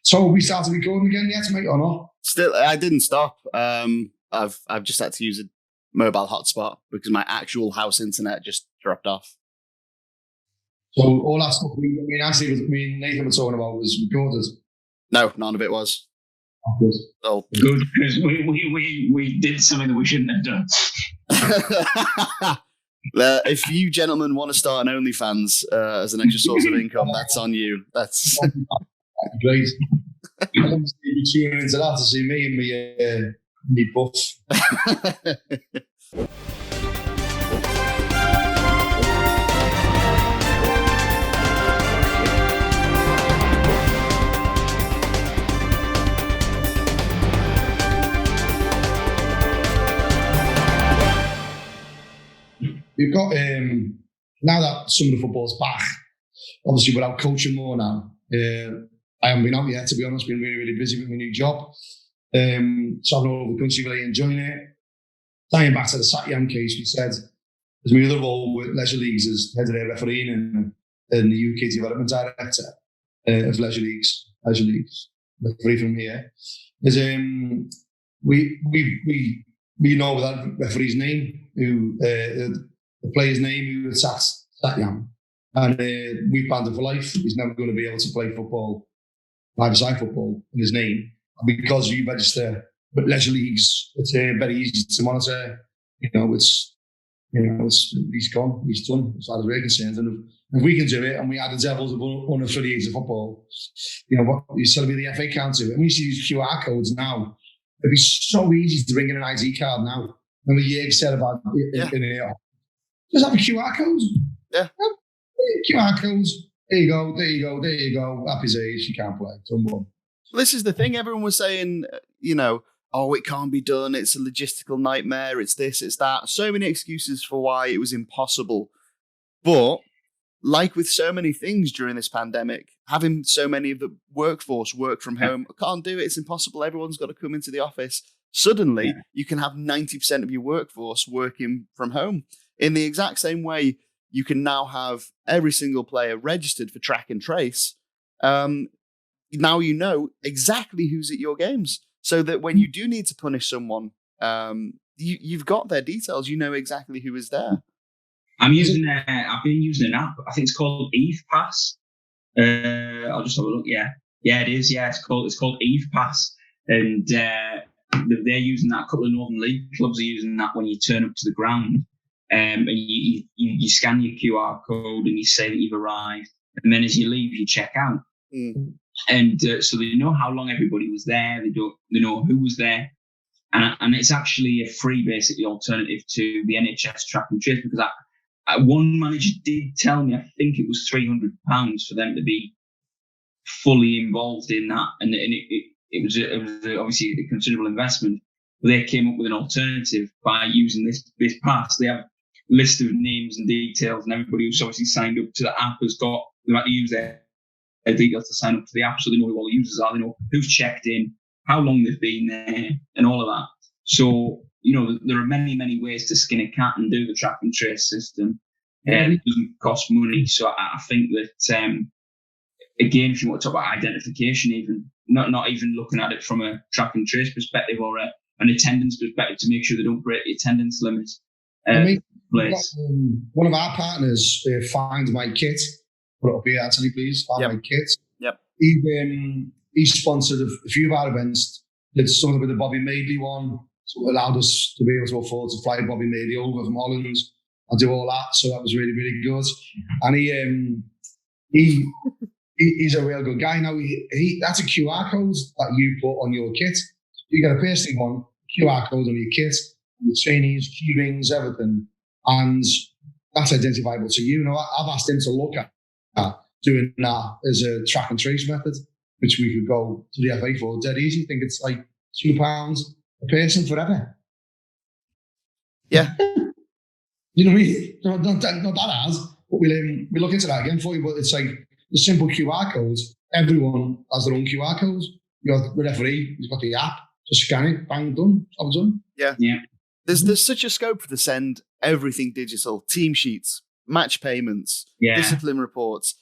So we started recording again yet, mate, or not? Still, I didn't stop. I've just had to use a mobile hotspot because my actual house internet just dropped off. So all that stuff me and Nathan were talking about was recorded. No, none of it was. Good. Oh. Good, because we did something that we shouldn't have done. If you gentlemen want to start an OnlyFans as an extra source of income, that's on you. That's great. You tune into that to see me and me buff. You've got now that some of the football's back, obviously without coaching more now. I haven't been out yet, to be honest. Been really, really busy with my new job. So I've been all over the country, really enjoying it. Tying back to the Satyam case, we said there's my other role with Leisure Leagues as head of their refereeing and the UK Development Director of Leisure Leagues, referee from here. Is we know that referee's name, who the player's name, who was Satyam, and we've banned him for life. He's never going to be able to play football, five-a-side football, in his name. And because you register with Leisure Leagues, it's very easy to monitor. He's gone, he's done, as far as we're concerned. And if we can do it, and we add the Devils of unaffiliated football, you still be the FA can't do it. And we see these QR codes now. It'd be so easy to bring in an ID card now. Remember Jörg said about in here, just have a QR code. Yeah. QR codes. There you go. Happy days, you can't play. This is the thing. Everyone was saying, oh, it can't be done. It's a logistical nightmare. It's this, it's that. So many excuses for why it was impossible. But like with so many things during this pandemic, having so many of the workforce work from home, can't do it. It's impossible. Everyone's got to come into the office. Suddenly, you can have 90% of your workforce working from home. In the exact same way, you can now have every single player registered for track and trace. Now you know exactly who's at your games, so that when you do need to punish someone, you've got their details. You know exactly who is there. I've been using an app. I think it's called Eve Pass. I'll just have a look. Yeah, it is. Yeah, it's called Eve Pass, and they're using that. A couple of Northern League clubs are using that when you turn up to the ground, and you scan your QR code and you say that you've arrived, and then as you leave, you check out. And so they know how long everybody was there. They know who was there, and it's actually a free, basically, alternative to the NHS track and trace, because one manager did tell me, I think it was £300 for them to be fully involved in that, and it was obviously a considerable investment. But they came up with an alternative by using this pass. They have a list of names and details, and everybody who's obviously signed up to the app they might use their details to sign up to the app, so they know who all the users are. They know who's checked in, how long they've been there, and all of that. So there are many, many ways to skin a cat and do the track and trace system. It doesn't cost money. So I think that, again, if you want to talk about identification, even not even looking at it from a track and trace perspective or an attendance perspective, to make sure they don't break the attendance limit. One of our partners, Find My Kit, put it up here, Anthony, please. Find My Kit. Yep. He sponsored a few of our events. Did something with the Bobby Madeley one, so it allowed us to be able to afford to fly Bobby Madeley over from Holland and do all that. So that was really, really good. And he's a real good guy. Now that's a QR code that you put on your kit. You get a personal one, QR code on your kit, your trainees, key rings, everything, and that's identifiable to you. I've asked him to look at doing that as a track and trace method, which we could go to the FA for dead easy. I think it's like £2 a person forever. Yeah. You know what I mean? Not that hard, but we'll look into that again for you. But it's like the simple QR codes. Everyone has their own QR codes. You got the referee, he's got the app, just scan it, bang, done. Job done. Yeah. There's such a scope for to send everything digital, team sheets, match payments, discipline reports.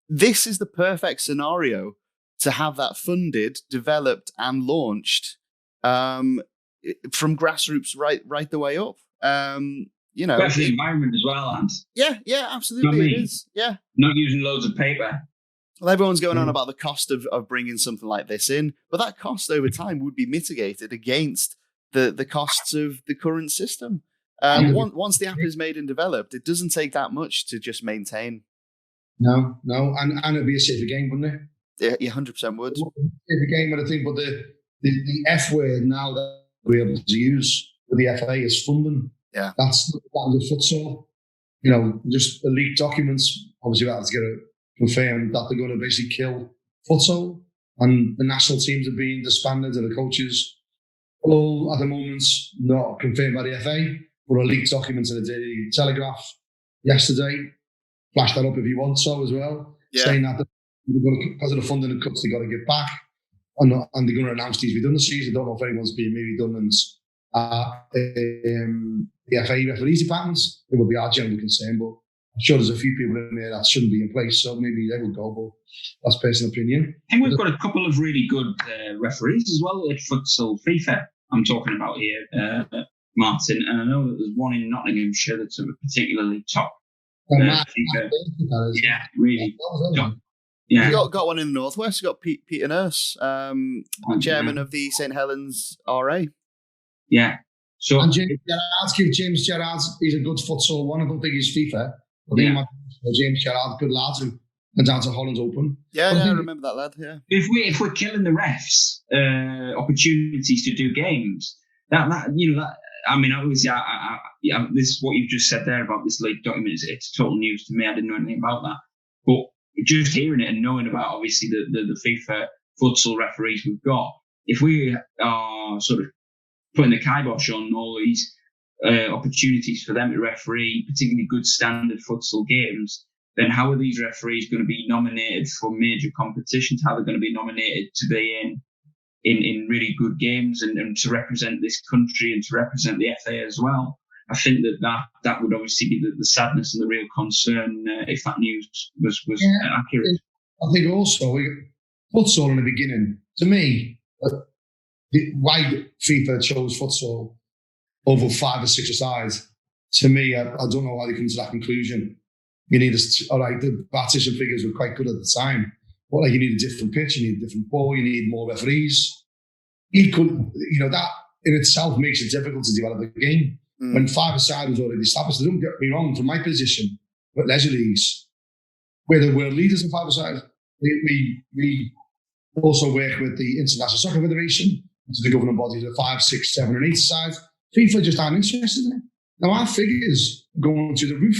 This is the perfect scenario to have that funded, developed, and launched from grassroots right the way up. Better for the environment as well, and yeah, absolutely, it is. Yeah, not using loads of paper. Well, everyone's going on about the cost of bringing something like this in, but that cost over time would be mitigated against the costs of the current system. Once the app is made and developed, it doesn't take that much to just maintain. No, and it'd be a safer game, wouldn't it? Yeah, 100% would. Safer game, but I think, but the F word now that we're able to use with the FA is funding. Yeah, that's the futsal. Just the leaked documents. Obviously, we have to get it confirmed that they're going to basically kill futsal, and the national teams are being disbanded, and the coaches all at the moment not confirmed by the FA, but a leaked document in the Daily Telegraph yesterday. Flash that up if you want so as well, saying that because of the funding and cuts, they got to give back, and they're going to announce these redundancies. I don't know if anyone's being made redundant. The FA referees departments, it would be our general concern, but I'm sure there's a few people in there that shouldn't be in place, so maybe they will go, but that's personal opinion. I think we've got a couple of really good referees as well at futsal FIFA. I'm talking about here, Martin, and I know that there's one in Nottinghamshire that's a particularly top FIFA. Yeah, really. Yeah. You got one in the Northwest. You got Peter Nurse, chairman of the St Helens RA. Yeah. So and James Sherratt, he's a good futsal one. I don't think he's FIFA. I think James Sherratt, good lad, who went down to Holland Open. Yeah, I remember that lad. Yeah. If we're killing the refs opportunities to do games, that I mean, obviously, this is what you've just said there about this leaked document. It's total news to me. I didn't know anything about that, but just hearing it and knowing about obviously the FIFA futsal referees we've got, if we are sort of putting the kibosh on all these opportunities for them to referee particularly good standard futsal games, then how are these referees going to be nominated for major competitions? How are they going to be nominated to be in really good games and to represent this country and to represent the FA as well? I think that would obviously be the sadness and the real concern if that news was accurate. I think also futsal in the beginning, to me, why FIFA chose futsal over 5 or 6 sides, to me, I don't know why they come to that conclusion. You need the partition figures were quite good at the time, but you need a different pitch, you need a different ball, you need more referees. That in itself makes it difficult to develop a game. When 5-a-side was already established, don't get me wrong, from my position, but leisure leagues, we're the world leaders in 5-a-side. We also work with the International Soccer Federation, which is the governing bodies of 5, 6, 7, and 8-a-side. FIFA just aren't interested in it. Now, our figures are going to the roof,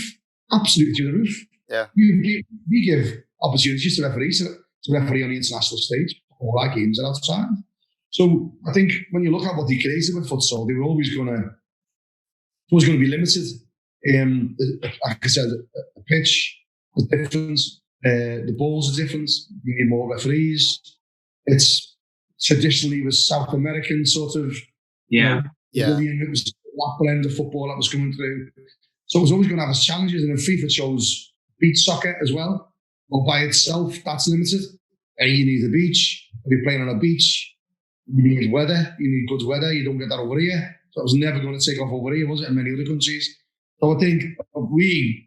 absolutely to the roof. Yeah. We give opportunities to referees to referee on the international stage. All our games are outside. So I think when you look at what they created with futsal, they were always going to be limited. Like I said, a pitch is different, the balls are different, you need more referees. It's traditionally was South American sort of, it was that blend of football that was coming through. So it was always going to have its challenges, and then FIFA chose beach soccer as well. But by itself, that's limited. You need a beach. If you're playing on a beach, you need weather. You need good weather. You don't get that over here. So it was never going to take off over here, was it, in many other countries? So I think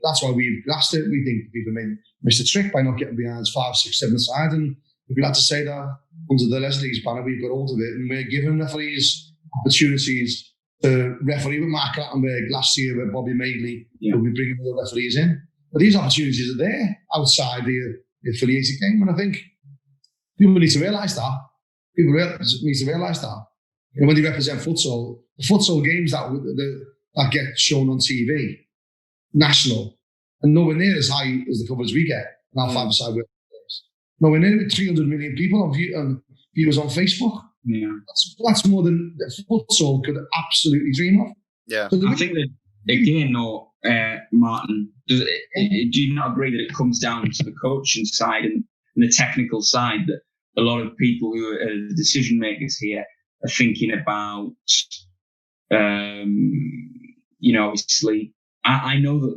that's why we've grasped it. We think people missed a trick by not getting behind 5, 6, 7 side. And we're glad to say that under the Les Leagues banner, we've got hold of it. And we're giving referees opportunities to referee with Mark Lattenberg last year with Bobby Madeley. Yeah. We'll be bringing other referees in. But these opportunities are there outside the affiliated game. And I think people need to realise that. People need to realise that. When they represent futsal, the futsal games that get shown on TV, national, and nowhere near as high as the coverage we get in our 5-a-side games. Nowhere near 300 million people on viewers on Facebook. Yeah, that's more than the futsal could absolutely dream of. Yeah, so I think that again, Martin, do you not agree that it comes down to the coaching side and the technical side, that a lot of people who are decision makers here are thinking about, obviously, I know that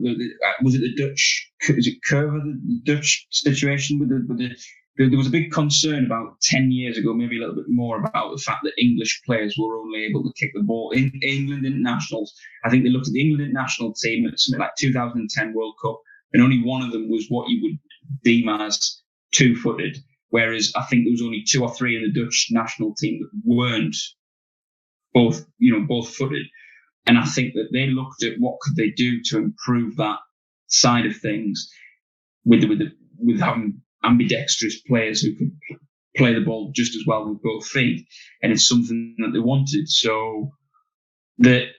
was it the Dutch, is it Curva, the Dutch situation with the there was a big concern about 10 years ago, maybe a little bit more, about the fact that English players were only able to kick the ball in England internationals. I think they looked at the England international team at something like 2010 World Cup, and only one of them was what you would deem as two-footed. Whereas I think there was only 2 or 3 in the Dutch national team that weren't both footed. And I think that they looked at what could they do to improve that side of things with having ambidextrous players who could play the ball just as well with both feet. And it's something that they wanted. So they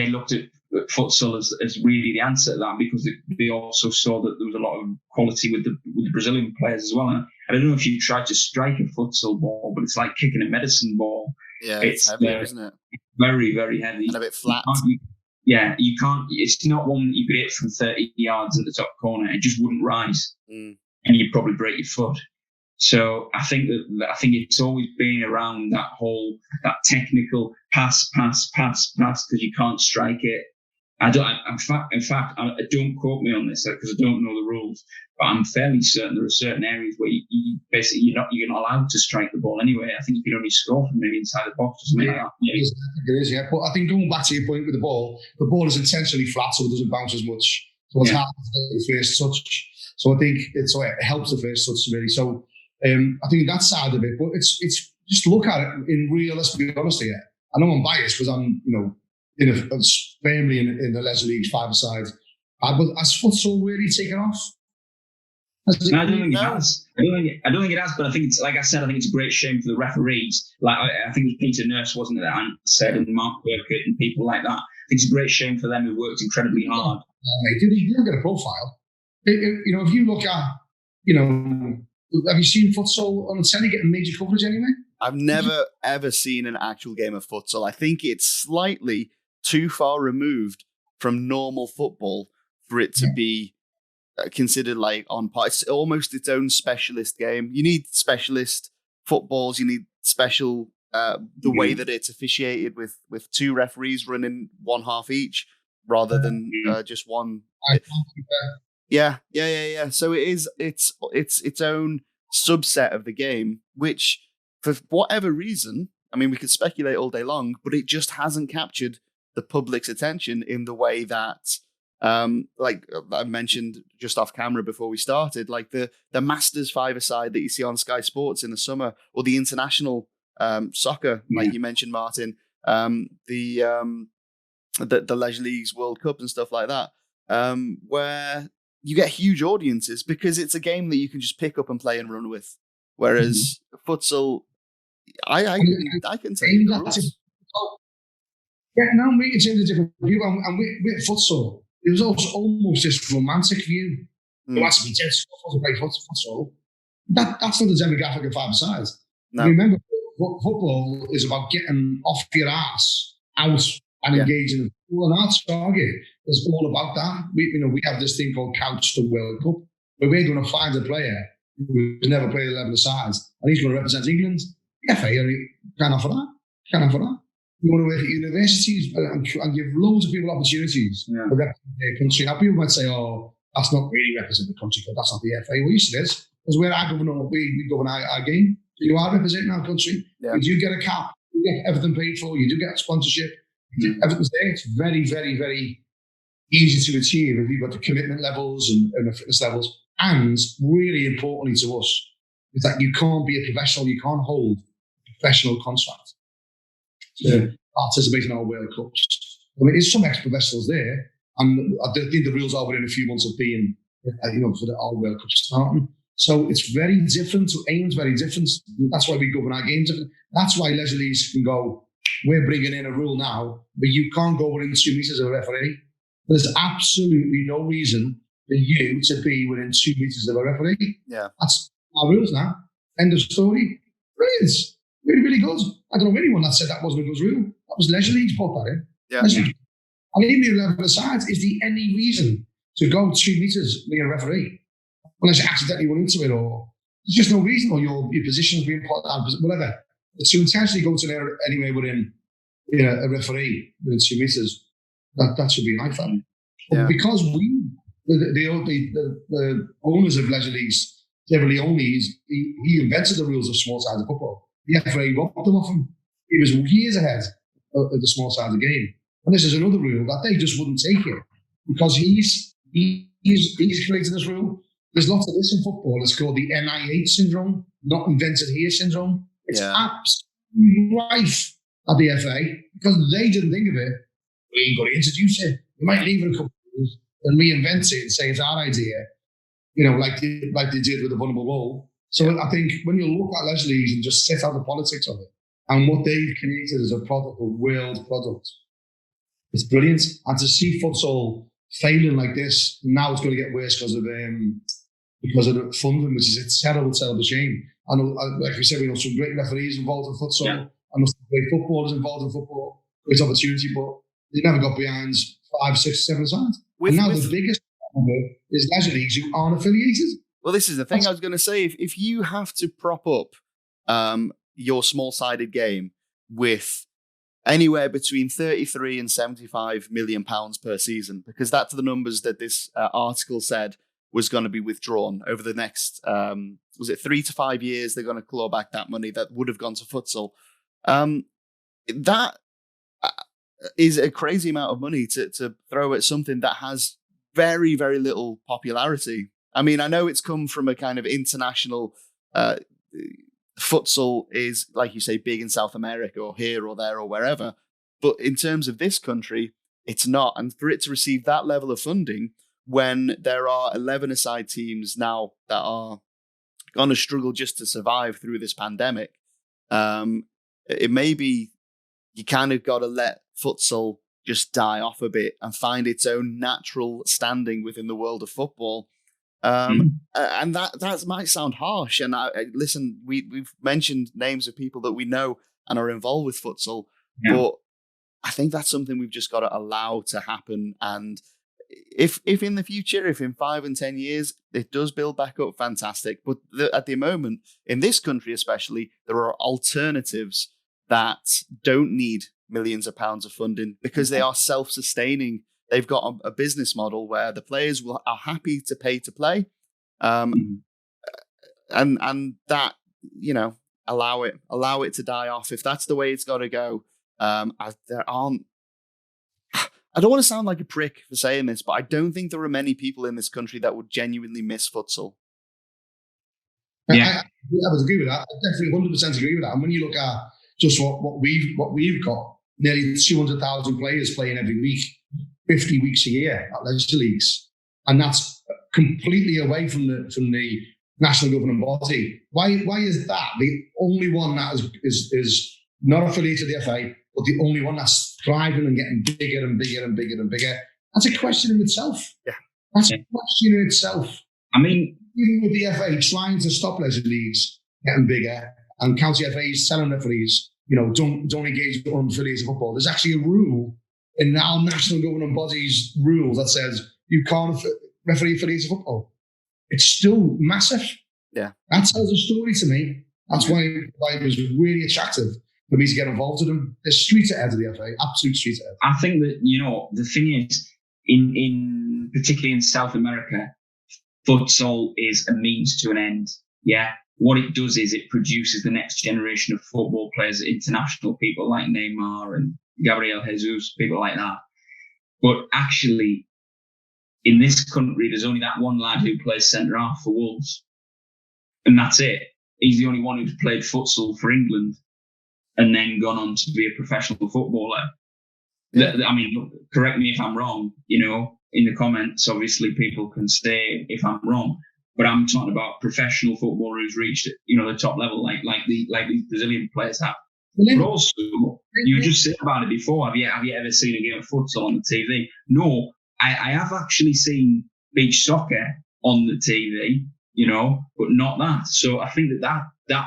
looked at futsal as really the answer to that, because they also saw that there was a lot of quality with the Brazilian players as well. And I don't know if you tried to strike a futsal ball, but it's like kicking a medicine ball. Yeah, it's heavy, isn't it? Very, very heavy. And a bit flat. You can't. It's not one that you could hit from 30 yards at the top corner. It just wouldn't rise, and you'd probably break your foot. So I think it's always been around that technical pass, because you can't strike it. In fact, don't quote me on this because I don't know the rules, but I'm fairly certain there are certain areas where you're not allowed to strike the ball anyway. I think you can only score from maybe inside the box or something like that. Yeah. It is, yeah. But I think going back to your point with the ball is intentionally flat so it doesn't bounce as much. So it's hard to get the first touch. So I think it helps the first touch really. So I think that side of it, but it's just look at it in real. Let's be honest here. I know I'm biased because I'm in a family in the leisure leagues 5-a-side. But has futsal really taken off? No, I don't think it has. I don't think it has, but I think it's, like I said, I think it's a great shame for the referees. Like I think it was Peter Nurse, wasn't it, that Ant said, and Mark Burkett and people like that. I think it's a great shame for them who worked incredibly hard. Mate, you don't get a profile. If you look at, have you seen futsal on the telly getting major coverage anyway? I've never ever seen an actual game of futsal. I think it's slightly too far removed from normal football for it to be considered like on par. It's almost its own specialist game. You need specialist footballs. You need special the way that it's officiated with 2 referees running one half each rather than just one. Yeah. So it's its own subset of the game, which for whatever reason, I mean, we could speculate all day long, but it just hasn't captured the public's attention in the way that, like I mentioned just off camera before we started, like the Masters 5-a-side that you see on Sky Sports in the summer, or the international soccer, like you mentioned, Martin, the Leisure Leagues World Cup and stuff like that, where you get huge audiences because it's a game that you can just pick up and play and run with. Whereas futsal, I can tell you the rules. Yeah, now we can change a different view. And with futsal, it was also almost this romantic view. You had to be dead stuff to play futsal. That's not the demographic of 5-a-side. No. Remember, football is about getting off your ass out and engaging in football. And our target is all about that. We have this thing called Couch to World Cup, where we're going to find a player who's never played 11-a-sides, and he's going to represent England. The FA can't offer that. You want to work at universities and give loads of people opportunities to represent their country. Now, people might say, oh, that's not really represent the country club, that's not the FA. Well, yes, it is. Because we're our governor, we govern our game. So you are representing our country. Yeah. You do get a cap, you get everything paid for, you do get a sponsorship, everything's there. It's very, very, very easy to achieve if you've got the commitment levels and the fitness levels. And really importantly to us, is that you can't be a professional, you can't hold a professional contract to participate in our World Cups. I mean, there's some ex-professionals there, and I think the rules are within a few months of being, for our World Cup starting. So it's very different. Aim's very different. That's why we govern our games different. That's why leisure leagues can go, we're bringing in a rule now, but you can't go within 2 meters of a referee. There's absolutely no reason for you to be within 2 meters of a referee. Yeah. That's our rules now. End of story. Brilliant. Really, really good. I don't know anyone that said that wasn't a good rule. That was leisure leagues put that in. Yeah. And even the 11-a-side, is there any reason to go 2 meters near a referee? Unless you accidentally run into it, or there's just no reason, or your position's being put down, whatever. But to intentionally go to an area anywhere within a referee within 2 meters, that should be like that. But because the owners of leisure leagues David Leone, he invented the rules of small-sided football. The FA robbed them off him. He was years ahead of the small-sided game. And this is another rule that they just wouldn't take it because he's created this rule. There's lots of this in football. It's called the NIH syndrome, not invented here syndrome. It's absolutely rife at the FA because they didn't think of it. We ain't got to introduce it. We might leave it a couple of years and reinvent it and say it's our idea, like they did with the vulnerable role. So I think when you look at Leslie's and just set out the politics of it and what they've created as a product, a world product, it's brilliant. And to see futsal failing like this, now it's going to get worse because of the funding, which is a terrible, terrible shame. I know, like we said, we know some great referees involved in futsal. Yeah. I know some great footballers involved in football. Great opportunity, but they never got behind 5, 6, 7 sides. And now the biggest problem is leisure leagues who aren't affiliated. Well, this is the thing I was going to say. If you have to prop up your small-sided game with anywhere between 33 and 75 million pounds per season, because that's the numbers that this article said was going to be withdrawn over the next, was it 3 to 5 years? They're going to claw back that money that would have gone to futsal. That is a crazy amount of money to throw at something that has very, very little popularity. I mean, I know it's come from a kind of international, futsal is, like you say, big in South America or here or there or wherever. But in terms of this country, it's not. And for it to receive that level of funding, when there are 11-a-side teams now that are going to struggle just to survive through this pandemic, it may be you kind of got to let futsal just die off a bit and find its own natural standing within the world of football. And that might sound harsh. And listen, we've mentioned names of people that we know and are involved with futsal, but I think that's something we've just got to allow to happen. And if in the future, if in 5 and 10 years, it does build back up, fantastic. But at the moment, in this country especially, there are alternatives that don't need millions of pounds of funding because they are self-sustaining. They've got a business model where the players are happy to pay to play, and that, allow it to die off. If that's the way it's got to go, I don't want to sound like a prick for saying this, but I don't think there are many people in this country that would genuinely miss futsal. Yeah, I would agree with that. I definitely 100% agree with that. And when you look at just what we've got, nearly 200,000 players playing every week, 50 weeks a year at leisure leagues, and that's completely away from the national governing body. Why is that the only one that is not affiliated to the FA, but the only one that's thriving and getting bigger and bigger and bigger and bigger? That's a question in itself. Yeah, that's a question in itself. I mean, even with the FA trying to stop leisure leagues getting bigger and county FAs telling referees, don't engage with unaffiliated football. There's actually a rule in our national governing body's rules that says you can't referee affiliated football. It's still massive. Yeah. That tells a story to me. That's why it was really attractive for me to get involved with them. They're street ahead of the FA, absolute street ahead. I think that, the thing is, in particularly in South America, futsal is a means to an end. Yeah. What it does is it produces the next generation of football players, international people like Neymar and Gabriel Jesus, people like that. But actually, in this country, there's only that one lad who plays centre-half for Wolves. And that's it. He's the only one who's played futsal for England and then gone on to be a professional footballer. Yeah. I mean, correct me if I'm wrong, in the comments, obviously people can say if I'm wrong. But I'm talking about professional footballer who's reached, the top level, like these Brazilian players have. But also, you just said about it before. Have you ever seen a game of futsal on the TV? No, I have actually seen beach soccer on the TV, but not that. So I think that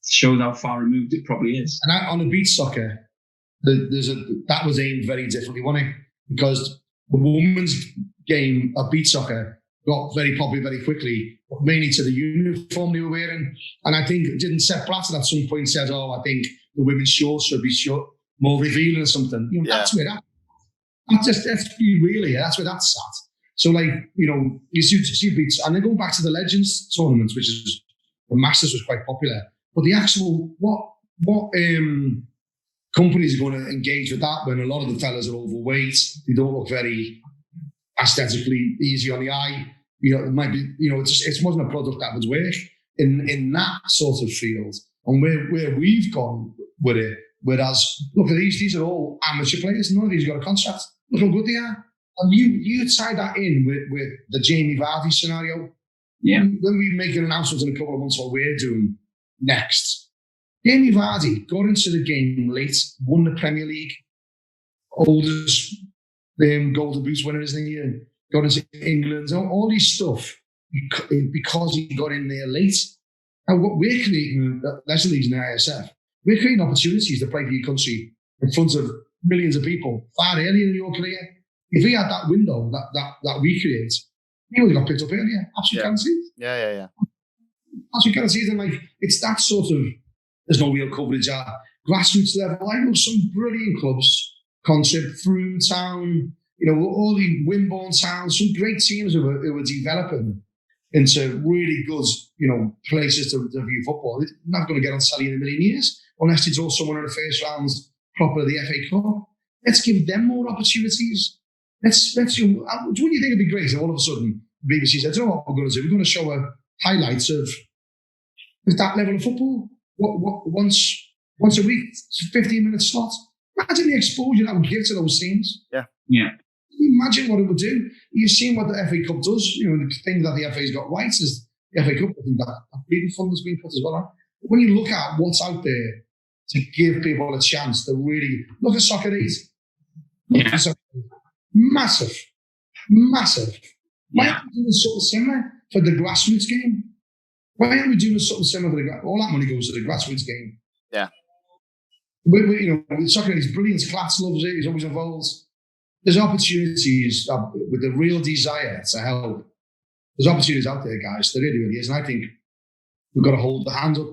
shows how far removed it probably is. And on the beach soccer, that was aimed very differently, wasn't it? Because the women's game of beach soccer got very popular very quickly, mainly to the uniform they were wearing. And I think didn't Sepp Blatter at some point said, I think the women's shorts should be more revealing or something. That's where let's be real here. That's where that's at. So, like, you see beats, and then go back to the Legends tournaments, which is the Masters was quite popular. But the actual what companies are going to engage with that when a lot of the fellas are overweight, they don't look very aesthetically easy on the eye. It might be, it wasn't a product that would work in that sort of field. And where we've gone with it, whereas look at these are all amateur players. None of these got a contract. Look how good they are. And you tie that in with the Jamie Vardy scenario. Yeah. When we make an announcement in a couple of months what we're doing next, Jamie Vardy got into the game late, won the Premier League, oldest Golden Boots winner, isn't he? And got into England, all these stuff because he got in there late. And what we're creating, Leicester Leagues and the ISF, we're creating opportunities to play for your country in front of millions of people far earlier in your career. If we had that window that we create, he would have got picked up earlier. Absolutely guaranteed. Yeah. Absolutely guaranteed. And like, it's that sort of, there's no real coverage at grassroots level. I know some brilliant clubs, Concept, Froome Town, all the Wimborne towns, some great teams who are developing into really good, places to view football. They're not going to get on telly in a million years unless they draw someone in the first round proper of the FA Cup. Let's give them more opportunities. Let's. Wouldn't you think it'd be great if all of a sudden the BBC said, "You know what we're going to do? We're going to show highlights of that level of football. What once a week, 15-minute slot. Imagine the exposure that would give to those teams. Yeah. Imagine what it would do. You've seen what the FA Cup does. The thing that the FA's got right is the FA Cup. I think that breeding fund has been put as well. Right? But when you look at what's out there to give people a chance to really look at Soccer Days. Massive. Why aren't we doing something similar for the grassroots game? Why aren't we doing something similar for all that money goes to the grassroots game? Yeah. With Soccer Days, brilliant. Klats loves it. He's always involved. There's opportunities with the real desire to help. There's opportunities out there, guys. There really, really is. And I think we've got to hold the hand up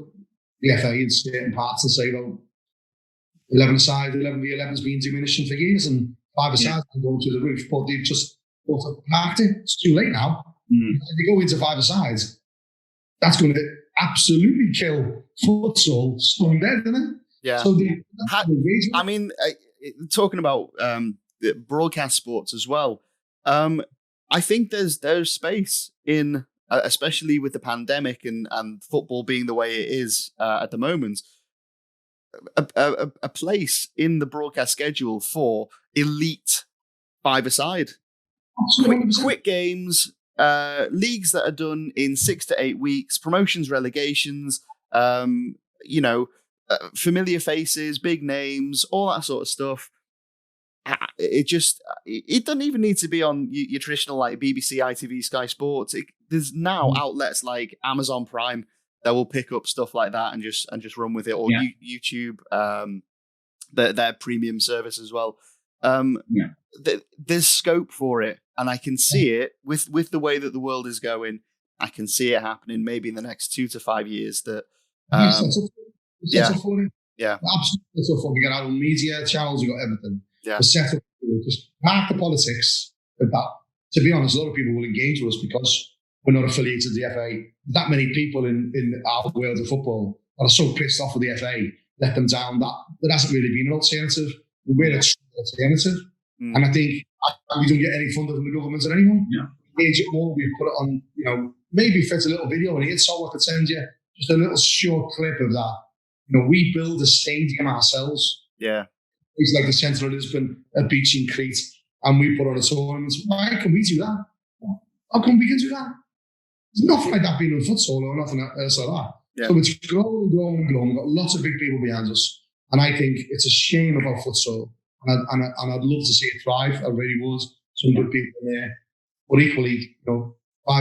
the FA in certain parts and say, well, 11's been diminishing for years and 5-a-side can go through the roof, but they've just parked it. It's too late now. If they go into 5-a-sides, that's going to absolutely kill futsal stone dead, isn't it? Yeah. So talking about broadcast sports as well, I think there's space in, especially with the pandemic and football being the way it is at the moment, a place in the broadcast schedule for elite 5-a-side. Quick games, leagues that are done in 6 to 8 weeks, promotions, relegations, familiar faces, big names, all that sort of stuff. It doesn't even need to be on your traditional like BBC, ITV, Sky Sports. There's now outlets like Amazon Prime that will pick up stuff like that and just run with it, or YouTube, their premium service as well. There's scope for it, and I can see it with the way that the world is going. I can see it happening maybe in the next 2 to 5 years. That absolutely. We got our own media channels, we got everything. Yeah. We're set up to just park the politics with that. To be honest, a lot of people will engage with us because we're not affiliated with the FA. That many people in our world of football are so pissed off with the FA, let them down, that there hasn't really been an alternative. We're a true alternative. And I think we don't get any funding from the government or anyone. Engage it more, we put it on, maybe if it's a little video and it's all I could send you, just a little short clip of that. We build a stadium ourselves. Yeah. It's like the centre of Lisbon, a beach in Crete, and we put on a tournament. Why can we do that? How come we can do that? There's nothing like that being in futsal or nothing else like that. Yeah. So it's growing. We've got lots of big people behind us. And I think it's a shame about futsal. And I'd love to see it thrive. I really would. Some good people in there. But equally, 5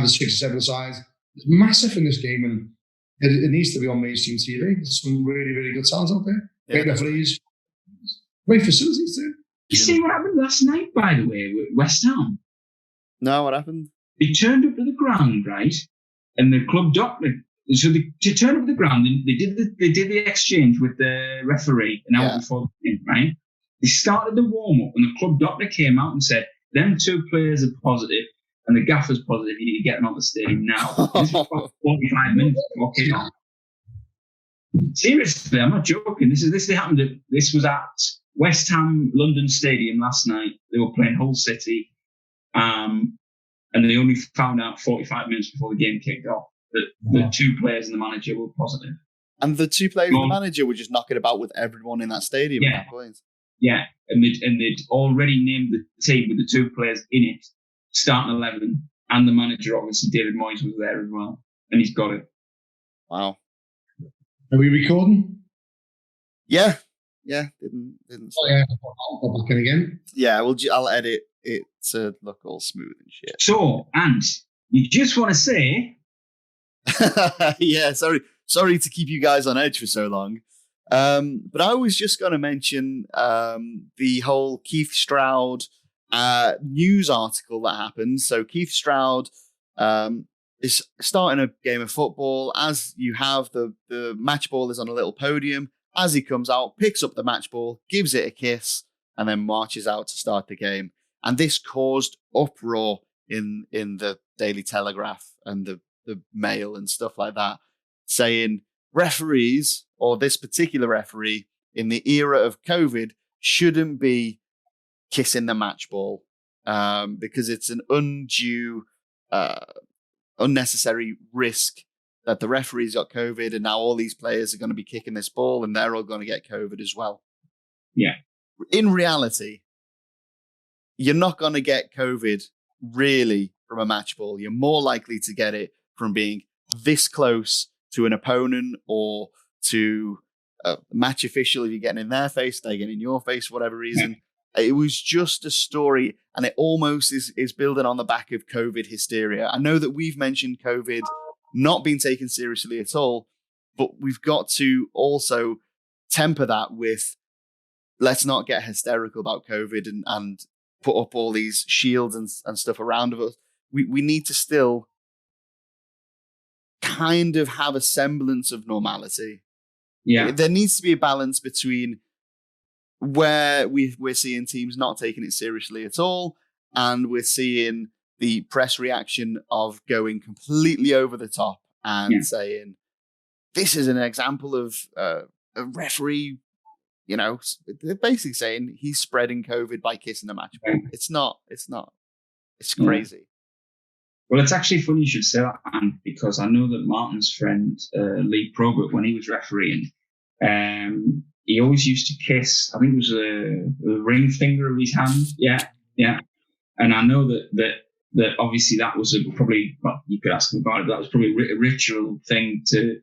or 6 or 7 sides. It's massive in this game, and it needs to be on mainstream TV. There's some really, really good talent out there. Great referees. Great facilities too. You see what happened last night, by the way, with West Ham? No, what happened? They turned up to the ground, right? And the club doctor. So to turn up to the ground, they did the exchange with the referee an hour before the game, right? They started the warm up, and the club doctor came out and said, "Them 2 players are positive. and the gaffer's positive, you need to get them out of the stadium now. This is about 45 minutes before kick-off. Seriously, I'm not joking. This happened. This was at West Ham London Stadium last night. They were playing Hull City, and they only found out 45 minutes before the game kicked off that the two players and the manager were positive. And the two players and the manager were just knocking about with everyone in that stadium at that point. Yeah, and they'd already named the team with the two players in it, starting 11, and the manager, obviously, David Moyes, was there as well, and he's got it. Wow. Are we recording? Yeah. Didn't. Oh yeah, I'll go back in again. Yeah, I'll edit it to look all smooth and shit. So, and you just want to say, yeah, sorry to keep you guys on edge for so long. But I was just going to mention the whole Keith Stroud news article that happened. So Keith Stroud is starting a game of football. As you have, the match ball is on a little podium. As he comes out, picks up the match ball, gives it a kiss, and then marches out to start the game. And this caused uproar in the Daily Telegraph and the Mail and stuff like that, saying referees, or this particular referee, in the era of COVID, shouldn't be kissing the match ball because it's an undue, unnecessary risk that the referee's got COVID and now all these players are going to be kicking this ball and they're all going to get COVID as well. Yeah. In reality, you're not going to get COVID really from a match ball. You're more likely to get it from being this close to an opponent or to a match official. If you're getting in their face, they're getting in your face for whatever reason. Yeah. It was just a story, and it almost is building on the back of COVID hysteria. I know that we've mentioned COVID not being taken seriously at all, but we've got to also temper that with, let's not get hysterical about COVID and put up all these shields and stuff around us. We need to still kind of have a semblance of normality. Yeah. There needs to be a balance between where we're seeing teams not taking it seriously at all, and we're seeing the press reaction of going completely over the top and saying, this is an example of a referee, they're basically saying he's spreading COVID by kissing the match ball. It's not. It's crazy. Well, it's actually funny you should say that, Anne, because I know that Martin's friend, Lee Probert, when he was refereeing, he always used to kiss, I think it was a ring finger of his hand. Yeah. And I know that obviously that was probably, well, you could ask him about it, but that was probably a ritual thing to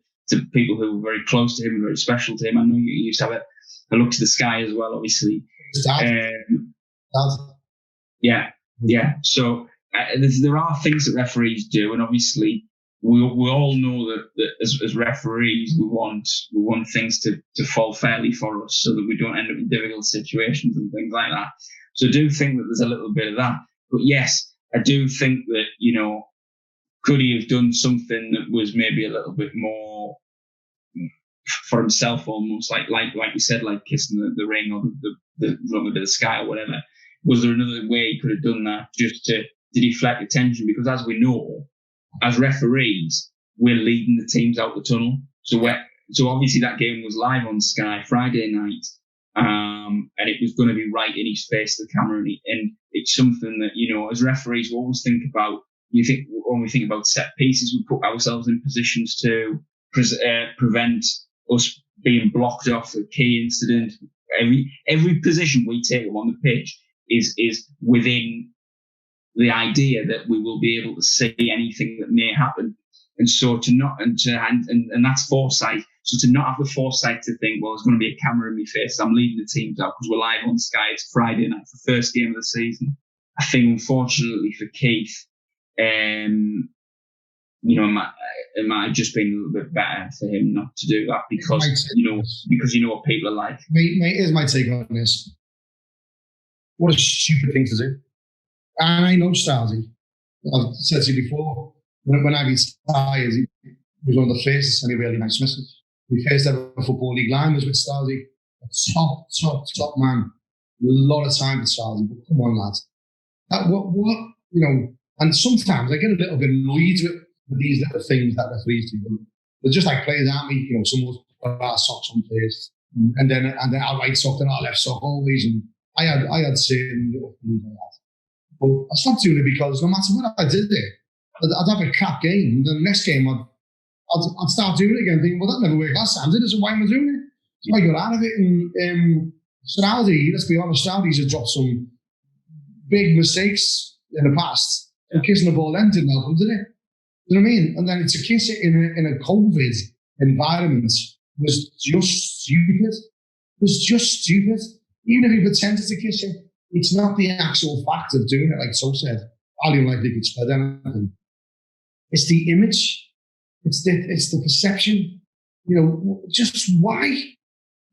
people who were very close to him and very special to him. I know you used to have a look to the sky as well, obviously. Yeah. So there are things that referees do, and obviously we all know that as referees we want things to fall fairly for us, so that we don't end up in difficult situations and things like that. So I do think that there's a little bit of that. But yes, I do think that, could he have done something that was maybe a little bit more for himself, almost like you said, like kissing the ring or the rung of the sky or whatever? Was there another way he could have done that just to deflect attention? Because as we know, as referees, we're leading the teams out the tunnel. So obviously that game was live on Sky Friday night, and it was going to be right in his face, the camera, and it's something that, as referees, we always think about. When we think about set pieces, we put ourselves in positions to prevent us being blocked off a key incident. Every position we take on the pitch is within the idea that we will be able to see anything that may happen, and so and that's foresight. So to not have the foresight to think, well, there's going to be a camera in my face, I'm leading the teams out because we're live on Sky. It's Friday night, it's the first game of the season. I think, unfortunately for Keith, it might have just been a little bit better for him not to do that because what people are like. Mate, here's my take on this. What a stupid thing to do. And I know Stasi. I've said to you before, when I retired, he was one of the first to send me a really nice message. The first ever Football League line was with Stasi. A top man. A lot of time with Stasi, but come on, lads. And sometimes I get a little bit annoyed with these little things that referees do. They're just like players, aren't we? Some of us put our socks on first, and then our right sock, then our left sock always. And I had certain little things like that. But I stopped doing it because no matter what I did there, I'd have a crap game. And then the next game, I'd start doing it again, thinking, well, that never worked last time, did it? So why am I doing it? So I got out of it. And Saudi, let's be honest, Saudis have dropped some big mistakes in the past. And kissing the ball then didn't help them, did it? You know what I mean? And then to kiss it in a COVID environment was just stupid. It was just stupid. Even if he pretended to kiss it, it's not the actual fact of doing it, like So said. I don't like they could spread anything. It's the image. It's the perception. Just why?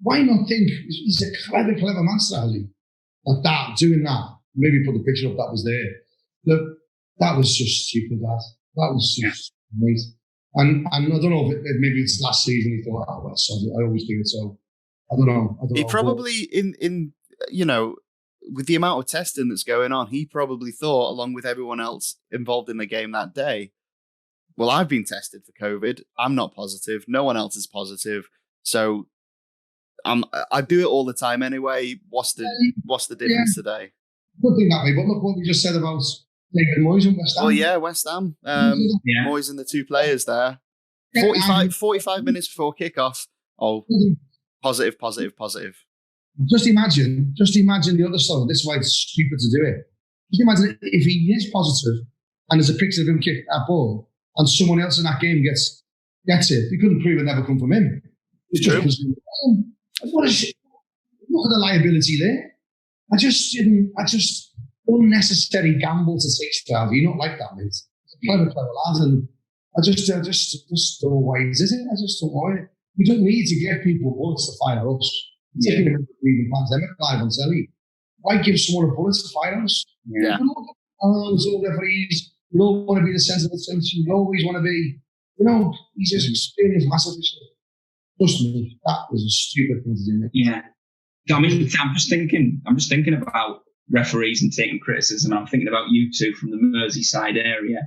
Why not think he's a clever man, Stanley? Like that, doing that. Maybe put the picture up that was there. Look, that was just stupid, that. That was just amazing. And I don't know if maybe it's last season he thought, oh, well, sorry, I always do it, so I don't know. He probably, in with the amount of testing that's going on, he probably thought, along with everyone else involved in the game that day, well, I've been tested for COVID. I'm not positive. No one else is positive. So I do it all the time anyway. What's the difference today? Good thing that way, but look what we just said about David Moyes and West Ham. Well, yeah, West Ham. Moyes and the two players there. 45 minutes before kickoff. Oh, positive. Just imagine the other side. This is why it's stupid to do it. Just imagine if he is positive and there's a picture of him kicking that ball and someone else in that game gets it. You couldn't prove it never come from him. It's true. What a shit. Look at the liability there. I just unnecessary gamble to take Stravy. You're not like that, mate. It's a clever lad, and I just don't know why he did it. I just don't know why. We don't need to give people bullets to fire us. Taking them into the pandemic live on telly. Why give someone a bullet to fire us? Yeah. It's all referees. We don't want to be the centre of attention. We always want to be, he's just experienced massively. Trust me, that was a stupid thing to do, Nick. Yeah. I mean, I'm just thinking about referees and taking criticism. I'm thinking about you two from the Merseyside area.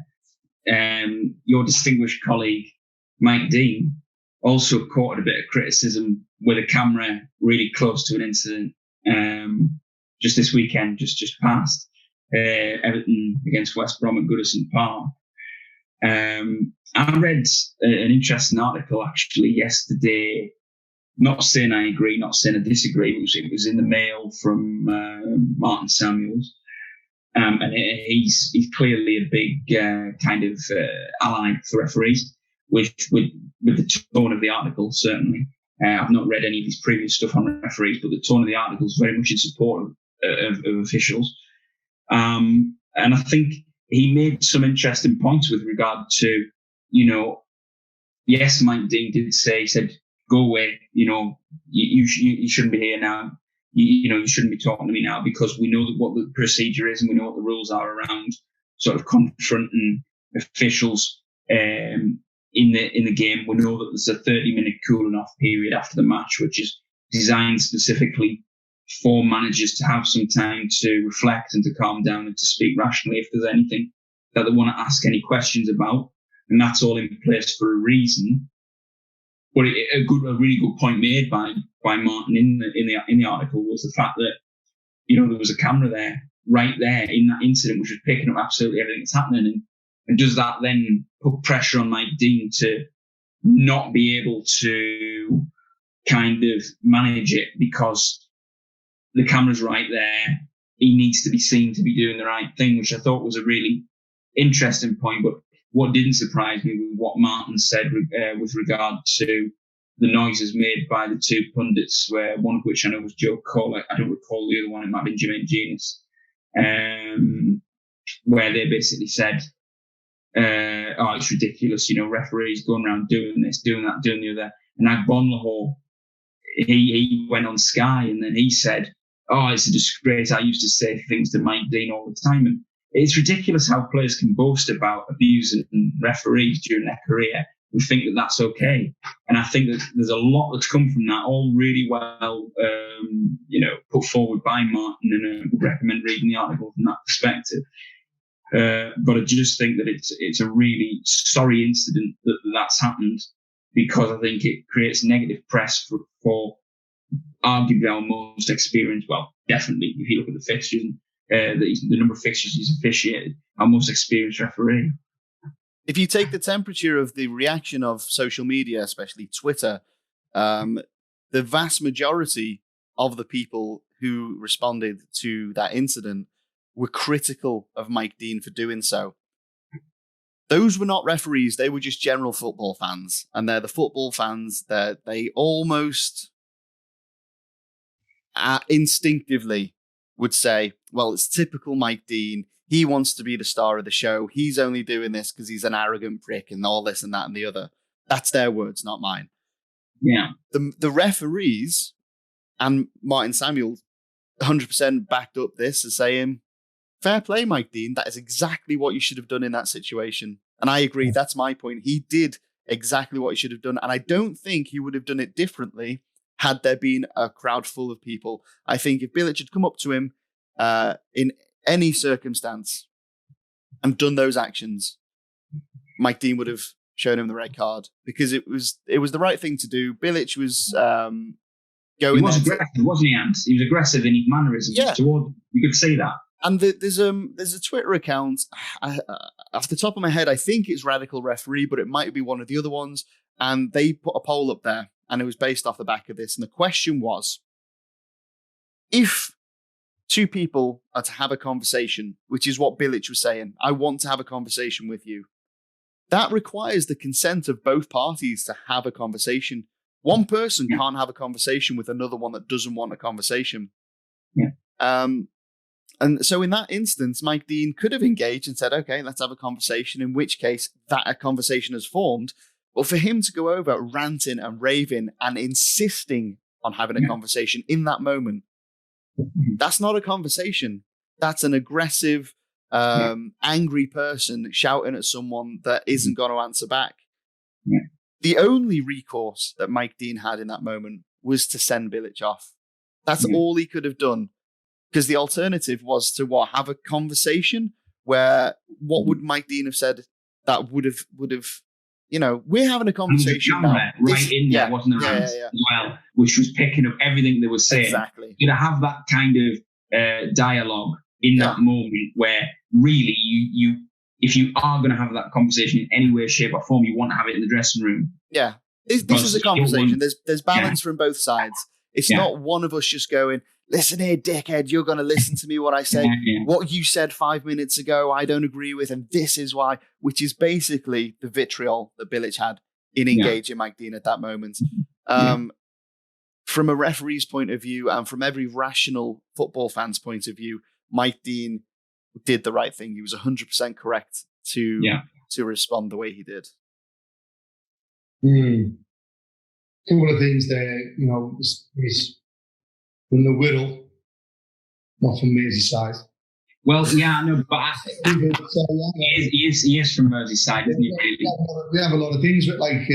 Your distinguished colleague, Mike Dean, also caught a bit of criticism with a camera really close to an incident just this weekend, just past Everton against West Brom at Goodison Park. I read an interesting article actually yesterday. Not saying I agree, not saying I disagree. It was in the Mail from Martin Samuels, and he's clearly a big kind of ally for referees with the tone of the article. Certainly, I've not read any of his previous stuff on referees, but the tone of the article is very much in support of officials. And I think he made some interesting points with regard to, yes, Mike Dean did say, he said, go away, you shouldn't be here now. You shouldn't be talking to me now because we know what the procedure is and we know what the rules are around sort of confronting officials in the game. We know that there's a 30-minute cooling off period after the match, which is designed specifically for managers to have some time to reflect and to calm down and to speak rationally if there's anything that they want to ask any questions about. And that's all in place for a reason. But a really good point made by Martin in the article was the fact that, there was a camera there, right there in that incident, which was picking up absolutely everything that's happening. And does that then put pressure on Mike Dean to not be able to kind of manage it because the camera's right there? He needs to be seen to be doing the right thing, which I thought was a really interesting point. But what didn't surprise me was what Martin said with regard to the noises made by the two pundits, one of which I know was Joe Cole. I don't recall the other one. It might have been Jermaine Genius, where they basically said, "Oh, it's ridiculous! Referees going around doing this, doing that, doing the other." And Agbonlahor, he went on Sky and then he said, "Oh, it's a disgrace. I used to say things to Mike Dean all the time." And it's ridiculous how players can boast about abusing referees during their career and think that that's okay. And I think that there's a lot that's come from that, all really well, put forward by Martin, and I would recommend reading the article from that perspective. But I just think that it's a really sorry incident that's happened, because I think it creates negative press for arguably our most experienced, well, definitely, if you look at the fixtures, the number of fixtures he's officiated, our most experienced referee. If you take the temperature of the reaction of social media, especially Twitter, the vast majority of the people who responded to that incident were critical of Mike Dean for doing so. Those were not referees, they were just general football fans. And they're the football fans that they almost instinctively would say, well, it's typical Mike Dean. He wants to be the star of the show. He's only doing this because he's an arrogant prick and all this and that and the other. That's their words, not mine. Yeah. The referees and Martin Samuel 100% backed up this as saying, fair play, Mike Dean. That is exactly what you should have done in that situation. And I agree. That's my point. He did exactly what he should have done. And I don't think he would have done it differently had there been a crowd full of people. I think if Bilic had come up to him in any circumstance and done those actions, Mike Dean would have shown him the red card, because it was the right thing to do. Bilic was going. He was aggressive, wasn't he, Ant? He was aggressive in his mannerisms. Yeah. You could see that. And there's a Twitter account, off the top of my head, I think it's Radical Referee, but it might be one of the other ones. And they put a poll up there, and it was based off the back of this. And the question was, if two people are to have a conversation, which is what Bilic was saying, I want to have a conversation with you, that requires the consent of both parties to have a conversation. One person can't have a conversation with another one that doesn't want a conversation. Yeah. And so in that instance, Mike Dean could have engaged and said, okay, let's have a conversation, in which case that a conversation has formed. But for him to go over ranting and raving and insisting on having a conversation in that moment, that's not a conversation. That's an aggressive, angry person shouting at someone that isn't going to answer back. Yeah. The only recourse that Mike Dean had in that moment was to send Bilic off. That's all he could have done. Because the alternative was to have a conversation where what would Mike Dean have said that would have, we're having a conversation now. Right in there, wasn't there, as well, which was picking up everything they were saying. Exactly. To have that kind of dialogue in that moment where really you if you are going to have that conversation in any way, shape or form, you want to have it in the dressing room. Yeah. This is a conversation. There's balance from both sides. It's not one of us just going, listen here, dickhead, you're going to listen to me what I said. What you said 5 minutes ago, I don't agree with, and this is why, which is basically the vitriol that Bilic had in engaging Mike Dean at that moment. From a referee's point of view and from every rational football fan's point of view, Mike Dean did the right thing. He was 100% correct to respond the way he did. Couple of things there, is from the Whittle, not from Merseyside. Well, yeah, I know, but he is from Merseyside, isn't he? Really? We have a lot of things, but when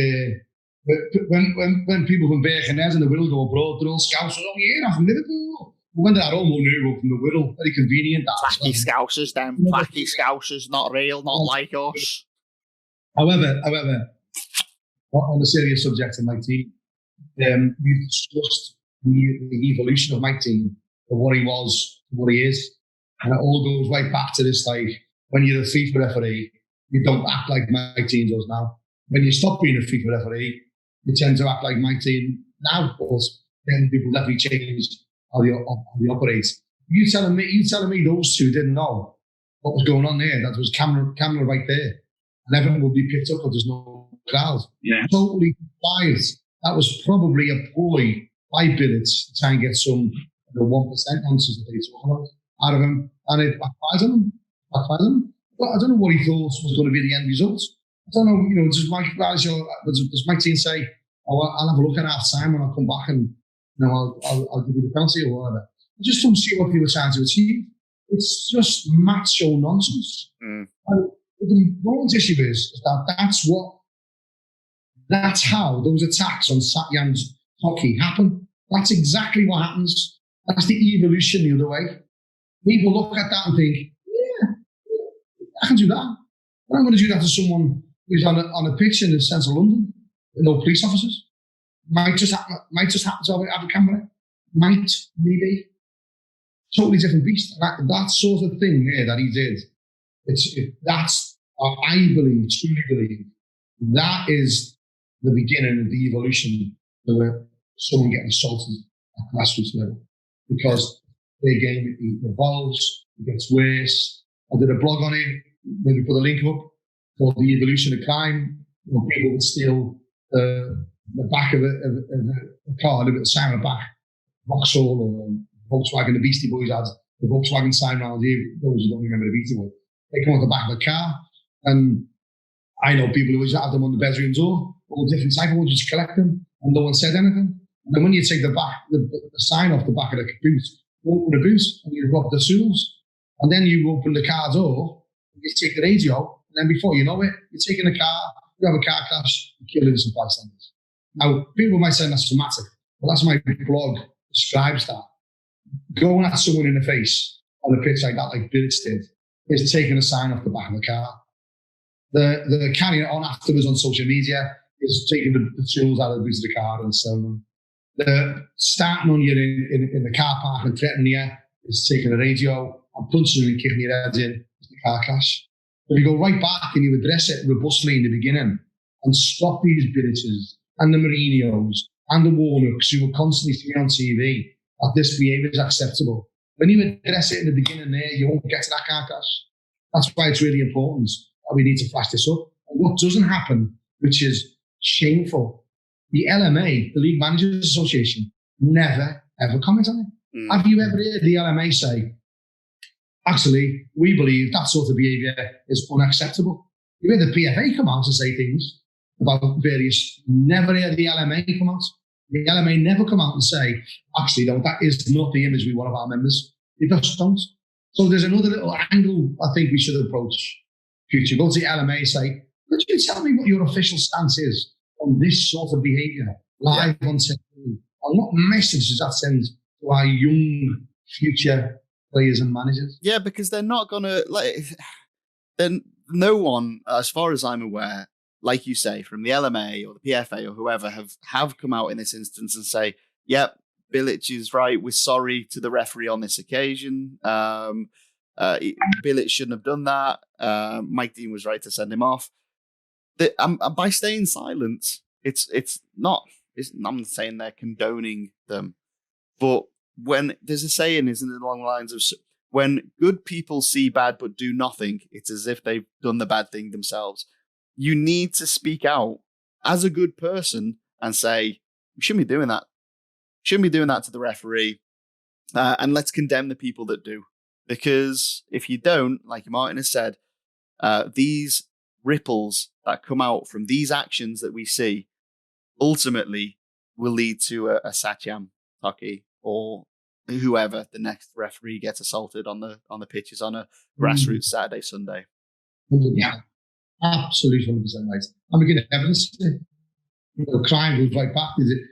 people from Birkenhead and the Whittle go abroad, they're all Scousers. Oh yeah, I'm from Liverpool. When they're home, we'll from the Whittle. Very convenient. Flacky Scousers, them. Flacky Scousers, not real, not like us. However, on the serious subject of Mike Dean, we've discussed the evolution of Mike Dean, of what he was, what he is. And it all goes right back to this, when you're a FIFA referee, you don't act like Mike Dean does now. When you stop being a FIFA referee, you tend to act like Mike Dean now, because then people definitely changed how they operate. You telling me those two didn't know what was going on there? That was camera right there, and everything would be picked up because there's no crowd. Yeah, totally biased. That was probably a ploy by Bilic to try and get some 1% nonsense that they talk out of him, and it backfired on him. But I don't know what he thought was going to be the end result. I don't know. Does Mike Dean say, I'll have a look at half time when I come back and I'll give you the penalty or whatever? I just don't see what they were trying to achieve. It's just macho nonsense. And the important issue is that's how those attacks on Satyan's hockey happen. That's exactly what happens. That's the evolution the other way. People look at that and think, I can do that. But I'm going to do that to someone who's on a pitch in central London with no police officers. Might just happen to have a camera. Might, maybe. Totally different beast. That sort of thing there that he did, that's, I believe, truly believe, that is the beginning of the evolution of someone getting assaulted at grassroots level. Because their game evolves, it gets worse. I did a blog on it, maybe put a link up, called The Evolution of Crime. People would steal the back of a car, a bit of sign on the back, Vauxhall or Volkswagen, the Beastie Boys had the Volkswagen sign around here. Those who don't remember the Beastie Boys, they come on the back of the car, and I know people who have them on the bedroom door, all different type of ones, just collect them, and no one said anything. And then when you take the sign off the back of the boot, you open the boot and you rob the tools, and then you open the car door, and you take the radio, and then before you know it, you're taking the car, you have a car crash, you kill innocent bystanders. Now, people might say that's dramatic, but that's my blog describes that. Going at someone in the face on a pitch like that, like Bilic did, is taking a sign off the back of the car. The carrying it on afterwards on social media is taking the tools out of the boot of the car and selling them. The starting on you in the car park and threatening you is taking the radio and punching you and kicking your head in is the car crash. If you go right back and you address it robustly in the beginning and stop these Bilic's and the Mourinho's and the Warnocks who will constantly see on TV that this behaviour is acceptable. When you address it in the beginning there, you won't get to that car crash. That's why it's really important that we need to flash this up. And what doesn't happen, which is shameful, the LMA, the League Managers Association, never, ever comment on it. Mm. Have you ever heard the LMA say, actually, we believe that sort of behaviour is unacceptable? You heard the PFA come out and say things about various, never heard the LMA come out. The LMA never come out and say, actually, no, that is not the image we want of our members. They just don't. So there's another little angle I think we should approach future. Go to the LMA and say, could you tell me what your official stance is on this sort of behaviour live on TV? And what message does that send to our young future players and managers? Yeah, because they're not going to, then no one, as far as I'm aware, like you say, from the LMA or the PFA or whoever have come out in this instance and say, yep, Bilic is right. We're sorry to the referee on this occasion. Bilic shouldn't have done that. Mike Dean was right to send him off. By staying silent, it's not. I'm not saying they're condoning them, but when there's a saying, isn't it, along the lines of when good people see bad but do nothing, it's as if they've done the bad thing themselves. You need to speak out as a good person and say, we shouldn't be doing that. Shouldn't be doing that to the referee. And let's condemn the people that do. Because if you don't, like Martin has said, these ripples that come out from these actions that we see ultimately will lead to a Satyam Taki or whoever the next referee gets assaulted on the pitches on a grassroots Saturday, Sunday. Yeah. Absolutely 100% right. And we get evidence. Crime goes right back.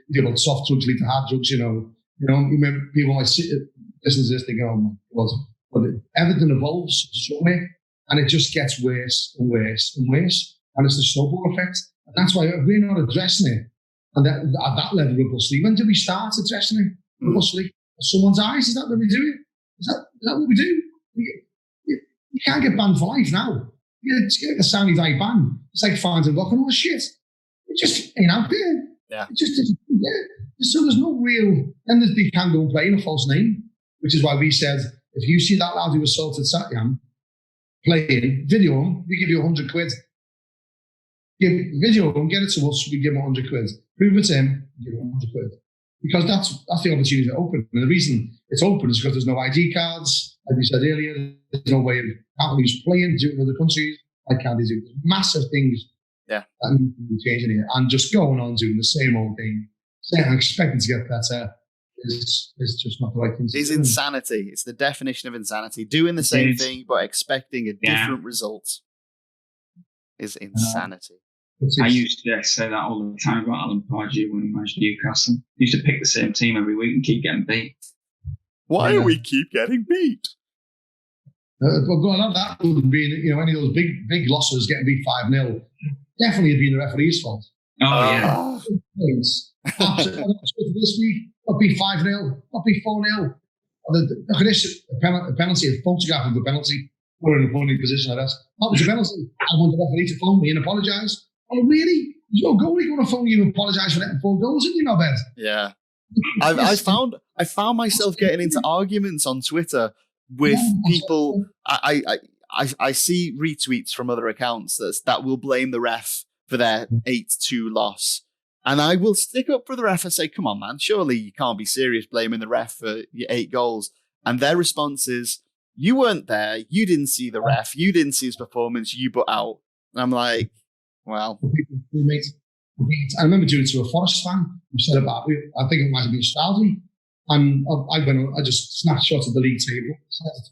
You about soft drugs lead to hard drugs, you remember people might listen to this thinking, oh my God. But everything evolves somewhere and it just gets worse and worse and worse. And it's the snowball effect. And that's why we're not addressing it and at that level robustly. When do we start addressing it robustly? Someone's eyes, is that what we do? Is that what we do? You can't get banned for life now. It's like a Sandy Day ban. It's like finding rock and all shit. It just ain't out there. Yeah. It just isn't there. So there's no real, and they can go and play in a false name, which is why we said, if you see that lad who assaulted Satyam playing, video him, we give you 100 quid. Video him, get it to us, we give him 100 quid. Prove it to him, give him 100 quid. Because that's the opportunity to open. And the reason it's open is because there's no ID cards. Like we said earlier, there's no way of companies playing, do it in other countries. Like can't they do? There's massive things that need to be changing here. And just going on doing the same old thing, expecting to get better, is just not the right thing to do. It's insanity. It's the definition of insanity. Doing the same thing but expecting a different result is insanity. I used to say that all the time about Alan Pardew when he managed Newcastle. He used to pick the same team every week and keep getting beat. Why do we keep getting beat? But going on that would be, any of those big losses getting beat 5-0, definitely it'd be the referee's fault. Oh, yeah. This week, got beat 5-0, got beat 4-0. Look at this, a penalty, a photograph of the penalty. We're in a funny position, I guess. That was a penalty. I want the referee to phone me and apologise. Oh, really? Your goalie going to phone you and apologise for letting 4 goals in your knobhead? Yeah. I found myself getting into arguments on Twitter with people. I see retweets from other accounts that will blame the ref for their 8-2 loss. And I will stick up for the ref and say, come on, man, surely you can't be serious blaming the ref for your 8 goals. And their response is, you weren't there. You didn't see the ref. You didn't see his performance. You put out. And I'm like, well. I remember doing it to a Forest fan who said about, I think it might have been Staldy. And I just snapshot of the league table,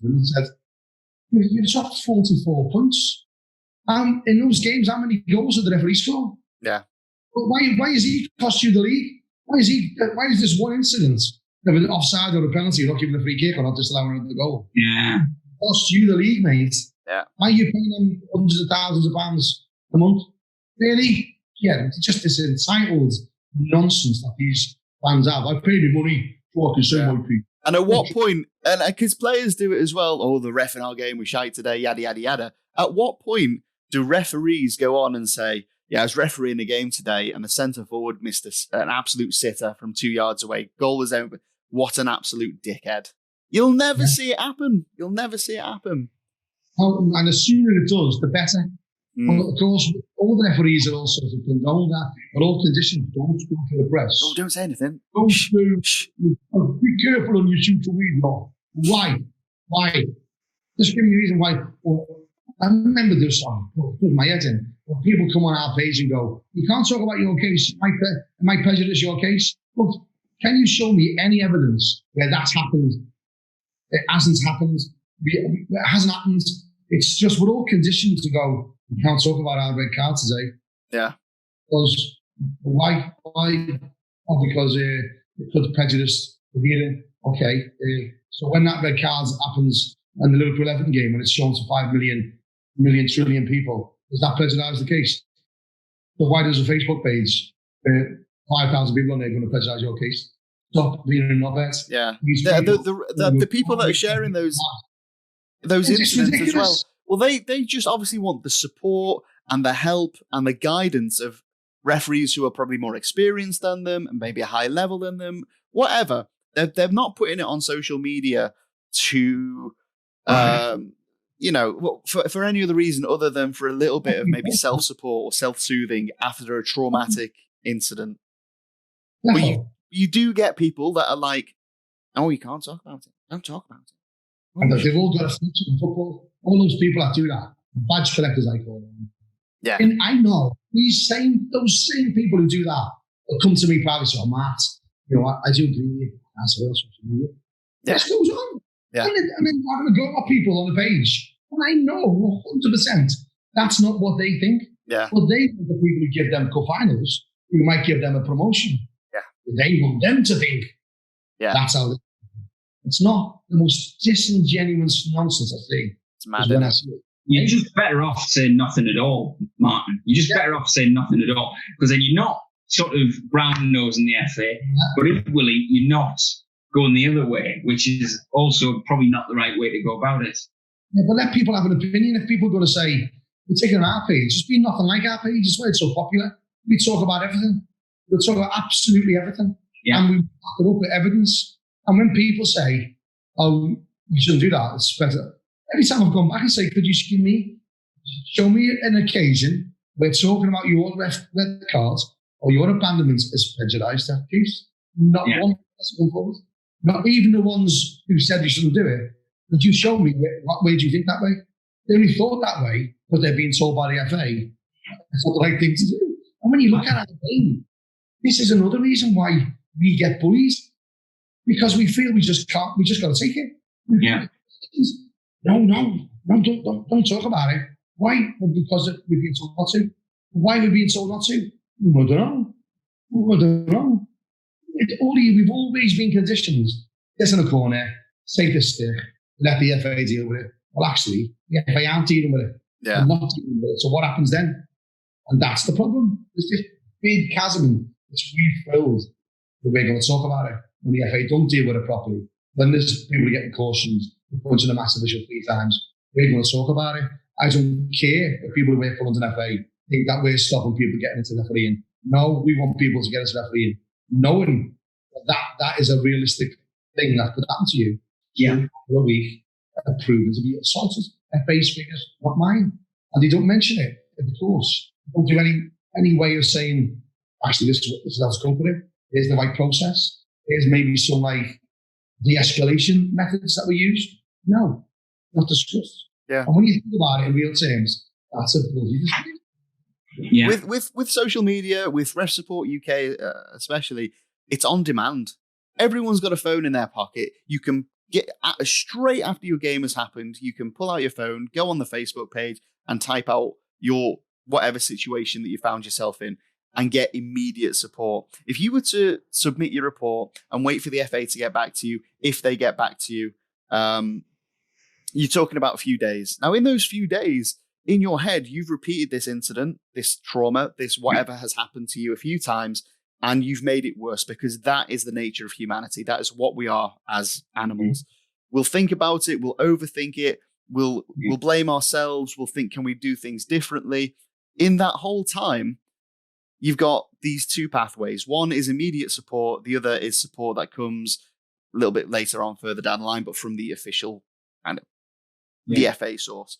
and said, you've dropped 44 points. In those games, how many goals did the referee score? Yeah. But why has he cost you the league? Why is this one incident of an offside or a penalty, not giving a free kick or not disallowing another goal? Yeah. Cost you the league, mate. Yeah. Why are you paying them hundreds of thousands of pounds a month? Really? Yeah, it's just this entitled nonsense that these fans have. I paid you money so I can say my piece. And at what point, and because players do it as well, the ref in our game was shite today, yada, yada, yada. At what point do referees go on and say, yeah, I was refereeing a game today and the centre forward missed an absolute sitter from 2 yards away. Goal was over. What an absolute dickhead. You'll never see it happen. You'll never see it happen. And the sooner it does, the better. Well, of course, all the referees are all sort of condoned that, but all conditions don't go to the press. Oh, don't say anything. Don't be careful on your shoot to weed law. Why? Just give me a reason why. Well, I remember this song, put my head in. When people come on our page and go, you can't talk about your case. It might prejudice your case. But can you show me any evidence where that's happened? It hasn't happened. It hasn't happened. It's just we're all conditioned to go, we can't talk about our red card today. Yeah. Because why? Oh, because it could prejudice the hearing. Okay. So when that red card happens in the Liverpool Everton game and it's shown to 5 million trillion people, does that prejudice the case? So why does a Facebook page, 5,000 people on there going to prejudice your case? Stop being in knobhead. Yeah. The people that are sharing those incidents as well. Well, they just obviously want the support and the help and the guidance of referees who are probably more experienced than them and maybe a higher level than them. Whatever. They're not putting it on social media to, for any other reason other than for a little bit of maybe self-support or self-soothing after a traumatic incident. No. But you do get people that are like, oh, you can't talk about it. Don't talk about it. And they've all got a future in football. All those people that do that, badge collectors, I call them. Yeah. And I know those same people who do that will come to me privately and say, Matt, I do agree. That's what else social media. Yeah. This goes on. Yeah. And then having a go at people on the page. And I know 100% that's not what they think. Yeah. But they want the people who give them co-finals, who might give them a promotion. Yeah. They want them to think that's how it's not the most disingenuous nonsense I see. It's mad, isn't it? You're just better off saying nothing at all, Martin. You're just better off saying nothing at all. Because then you're not sort of brown-nosing the FA, but equally, you're not going the other way, which is also probably not the right way to go about it. Yeah, but let people have an opinion. If people are going to say, we're taking an our page, just be nothing like our page. It's why it's so popular. We talk about everything. We talk about absolutely everything. Yeah. And we back it up with evidence. And when people say, oh, you shouldn't do that, it's better. Every time I've gone back and say, could you show me an occasion where talking about your red cards or your abandonment has prejudiced that case? Not one has come forward. Not even the ones who said you shouldn't do it. Could you show me what way do you think that way? They only thought that way because they're being told by the FA it's not the right thing to do. And when you look at it again, this is another reason why we get bullied. Because we feel we just got to take it. Yeah. No, don't talk about it. Why? Well, because we've been told not to. Why are we being told not to? I don't know. We've always been conditioned. Get in a corner, take the stick, let the FA deal with it. well, actually, if I aren't dealing with it, Yeah. I'm not dealing with it. So what happens then? And that's the problem. There's this big chasm that's refilled that we're going to talk about it when the FA don't deal with it properly. When there's people getting cautioned, punching a massive issue 3 times, we're going to talk about it. I don't care if people who work for London FA think that we're stopping people getting into refereeing. No, we want people to get into refereeing, knowing that is a realistic thing that could happen to you. Yeah. For a week, proven to be assaulted. FA's figures, not mine. And they don't mention it, of course. They don't do any way of saying, actually, this is how to cope with it. Here's the right process. Here's maybe some de-escalation methods that we use. No, not discussed. Yeah. And when you think about it in real terms, that's a bloody dispute. Yeah. With social media, with Ref Support UK especially, it's on demand. Everyone's got a phone in their pocket. You can get straight after your game has happened. You can pull out your phone, go on the Facebook page, and type out your whatever situation that you found yourself in, and get immediate support. If you were to submit your report and wait for the FA to get back to you, if they get back to you, you're talking about a few days. Now, in those few days, in your head, you've repeated this incident, this trauma, this whatever has happened to you a few times, and you've made it worse, because that is the nature of humanity. That is what we are as animals. We'll think about it, we'll overthink it, we'll blame ourselves, we'll think, can we do things differently? In that whole time, you've got these 2 pathways. One is immediate support, the other is support that comes a little bit later on, further down the line, but from the official kind of the FA source.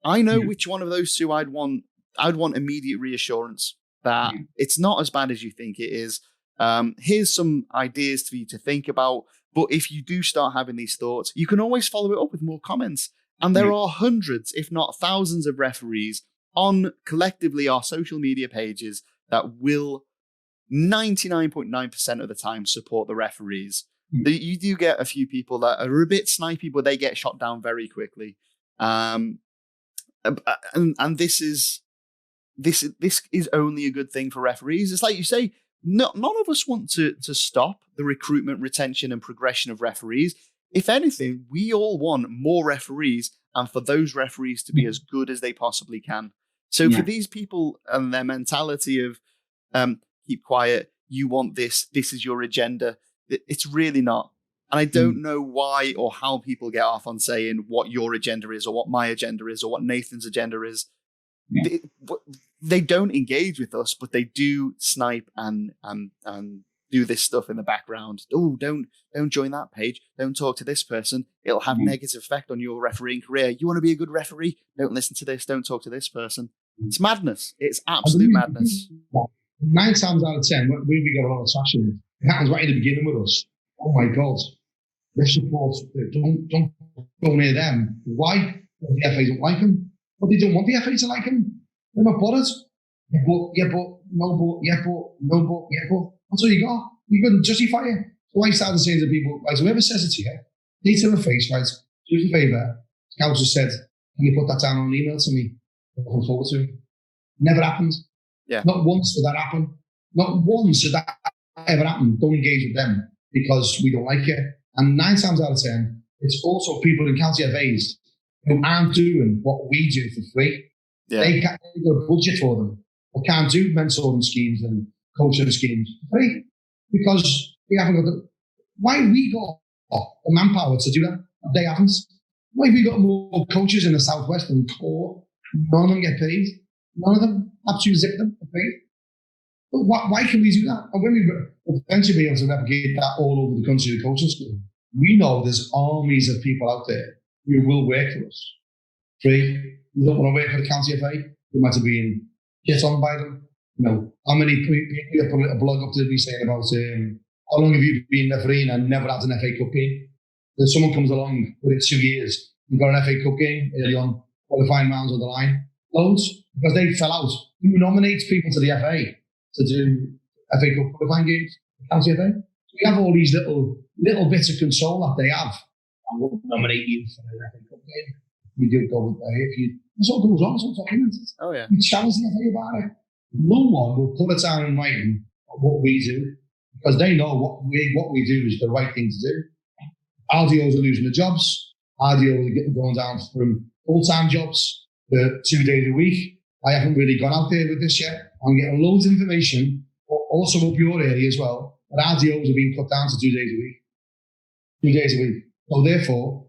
I know which one of those 2 I'd want. I'd want immediate reassurance that it's not as bad as you think it is. Here's some ideas for you to think about. But if you do start having these thoughts, you can always follow it up with more comments. And there are hundreds, if not thousands, of referees on collectively our social media pages that will 99.9% of the time support the referees. You do get a few people that are a bit snipey, but they get shot down very quickly. And this is only a good thing for referees. It's like you say, none of us want to stop the recruitment, retention, and progression of referees. If anything, we all want more referees, and for those referees to be as good as they possibly can. So for these people and their mentality of keep quiet, you want this is your agenda, it's really not. And I don't know why or how people get off on saying what your agenda is, or what my agenda is, or what Nathan's agenda is. Yeah. They don't engage with us, but they do snipe and do this stuff in the background. Oh, don't join that page. Don't talk to this person. It'll have negative effect on your refereeing career. You want to be a good referee? Don't listen to this. Don't talk to this person. It's madness. It's absolute madness. 9 times out of 10, we get a lot of traction. It happens right at the beginning with us. Oh my God. Ref Support, don't go near them. Why? Well, the FA don't like them. But they don't want the FA to like them. They're not bothered. Yeah, but. That's all you got. You couldn't justify it. So I started saying to people, right, whoever says it to you, need to the face, right? Do us a favour. Scouts just said, can you put that down on an email to me? I'll come forward to it. Never happened. Yeah. Not once did that happen. Not once did that ever happen. Don't engage with them because we don't like it. And 9 times out of 10, it's also people in county FAs who aren't doing what we do for free. Yeah. They've got a budget for them. They can't do mentoring schemes and coaching schemes for free because we haven't got the. Why have we got the manpower to do that? They haven't. Why have we got more coaches in the Southwest and core? None of them get paid. None of them. Absolutely zip them are paid. But why can we do that? And when we eventually be able to replicate that all over the country, the coaching school, we know there's armies of people out there who will work for us. Free. You don't want to work for the county FA. You might have been hit on by them. You know, how many people put a blog up to me saying about how long have you been refereeing and never had an FA Cup game? Then someone comes along within 2 years, you've got an FA Cup game early on, qualifying rounds on the line. Loads, because they fell out. Who nominates people to the FA to do FA Cup qualifying games? County FA. So we have all these little bits of control that they have. I won't nominate you for an FA Cup game. You do go with if you. That's what goes on. It's all documented. Oh yeah. We challenge the FA about it. No one will put it down in writing what we do because they know what we do is the right thing to do. RDOs are losing their jobs. RDO was going down from full-time jobs to 2 days a week. I haven't really gone out there with this yet. I'm getting loads of information, also up your area as well, but RDOs are being cut down to 2 days a week. 2 days a week. So therefore,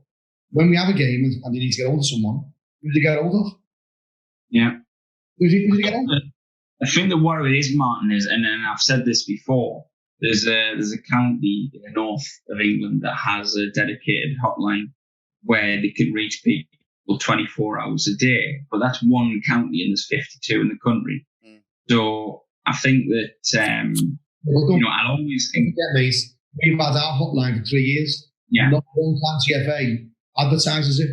when we have a game and you need to get hold of someone, who do you get hold of? Yeah. Who do you get hold of? I think that what it is, Martin, is, and I've said this before, there's a county in the north of England that has a dedicated hotline where they can reach people 24 hours a day, but that's one county and there's 52 in the country. So I think that, I'll always think... We've had our hotline for 3 years. Yeah. Not one county FA advertises it.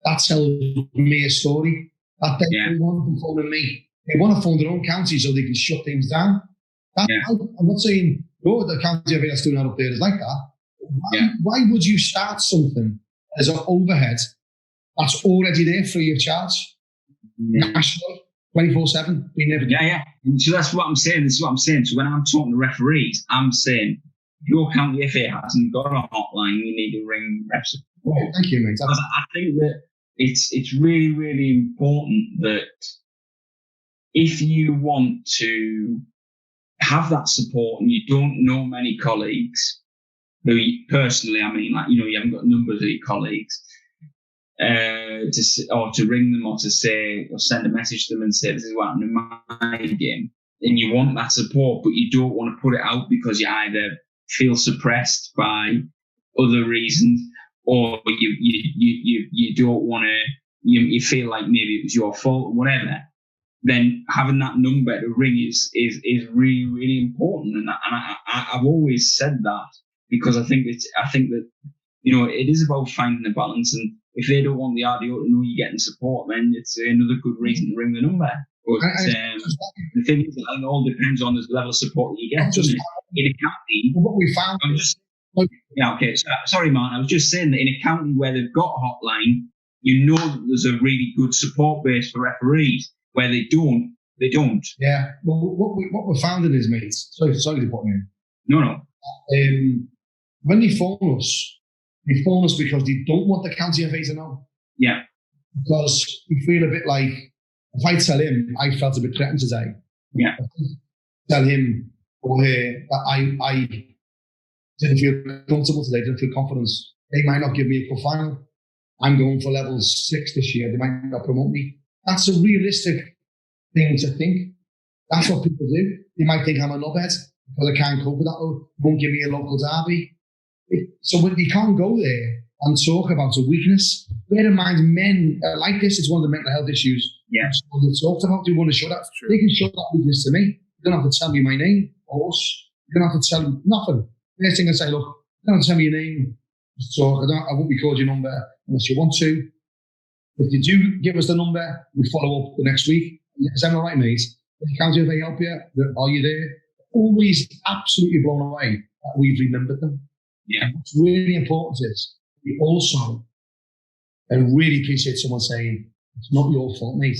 That tells me a story. That they want them phoning me. They want to phone their own county so they can shut things down. I'm not saying, the county FA that's doing that up there is like that. Why would you start something as an overhead that's already there free of charge? National, 24/7, being never. Yeah. So that's what I'm saying. This is what I'm saying. So when I'm talking to referees, I'm saying, your county FA hasn't got a hotline, you need to ring ref support. Thank you, mate. I think that it's really, really important that if you want to have that support and you don't know many colleagues, who personally, I mean, you haven't got numbers of your colleagues, to ring them or to say, or send a message to them and say, this is what happened in my game, and you want that support, but you don't want to put it out because you either feel suppressed by other reasons, or you don't want to, you feel like maybe it was your fault or whatever, then having that number to ring is really, really important. And I've always said that because I think that it is about finding a balance. And if they don't want the RDO to know you're getting support, then it's another good reason to ring the number. But the thing is, it all depends on the level of support that you get. In a county, what we found. Sorry, Martin. I was just saying that in a county where they've got a hotline, that there's a really good support base for referees. Where they don't, they don't. Yeah. Well, what we're finding is, mates. Sorry to put me in. No. When they phone us because they don't want the county FA to know. Yeah. Because we feel a bit like, if I tell him I felt a bit threatened today. Yeah. Tell him or her that I didn't feel comfortable today, didn't feel confidence. They might not give me a cup final. I'm going for level 6 this year. They might not promote me. That's a realistic thing to think. That's what people do. They might think I'm a knobhead because I can't cope with that. Oh, won't give me a local derby. So you can't go there and talk about a weakness. Bear in mind, men like this. It's one of the mental health issues. Yeah. They talked about. They want to show that. They can show that weakness to me. You don't have to tell me my name or us. You don't have to tell me nothing. First thing I say, look, you don't have to tell me your name. Just talk. I won't record your number unless you want to. If you do give us the number, we follow up the next week. Is that all right, mate? If you can't do they help you, are you there? Always absolutely blown away that we've remembered them. Yeah. What's really important is we also really appreciate someone saying, it's not your fault, mate.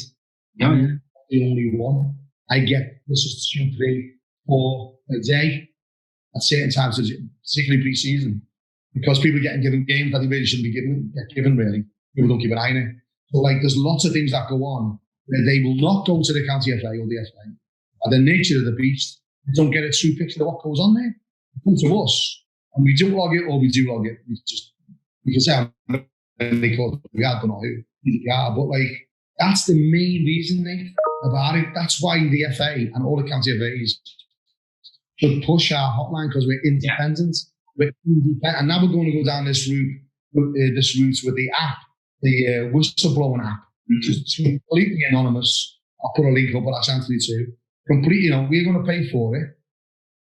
Yeah. I'm the only one. I get this is 2, 3, 4 a day at certain times, particularly pre-season, because people are getting given games that they really shouldn't get given, really. People don't give an eye on it. So, there's lots of things that go on where they will not go to the county FA or the FA. And the nature of the beast, they don't get a true picture of what goes on there. They come to us, and we do log it or we do log it. We can say, they call it, we are, but not who. Yeah, but that's the main reason, Nate, about it. That's why the FA and all the county FAs should push our hotline, because we're independent. Yeah. We're independent. And now we're going to go down this route with the app, the whistleblowing app, which is completely anonymous. I'll put a link up, but that's Anthony too. Completely, we're going to pay for it.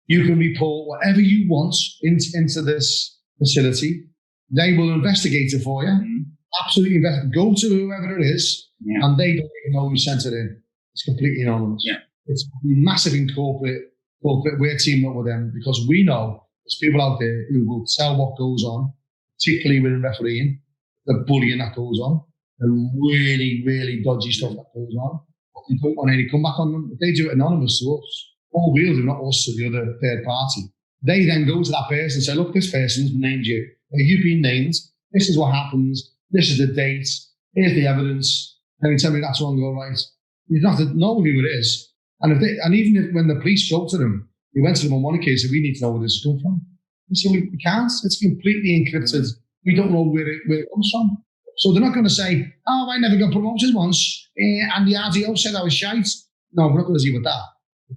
You can report whatever you want into this facility. They will investigate it for you. Absolutely investigate. Go to whoever it is, and they don't even know who sent it in. It's completely anonymous. Yeah. It's massive in corporate. We're teaming up with them because we know there's people out there who will tell what goes on, particularly within refereeing, the bullying that goes on, the really, really dodgy stuff that goes on. But we don't want any comeback on them. If they do it anonymous to us, all we'll do, not us to the other third party. They then go to that person and say, look, this person's named you. You've been named. This is what happens. this is the date, here's the evidence, and you tell me that's wrong or right. You don't have to know who it is. And even if when the police spoke to them, we went to them on one occasion, said, we need to know where this has come from. They said, we can't. It's completely encrypted. We don't know where it comes from. So they're not going to say, oh, I never got promoted once, and the RTO said I was shite. No, we're not going to deal with that.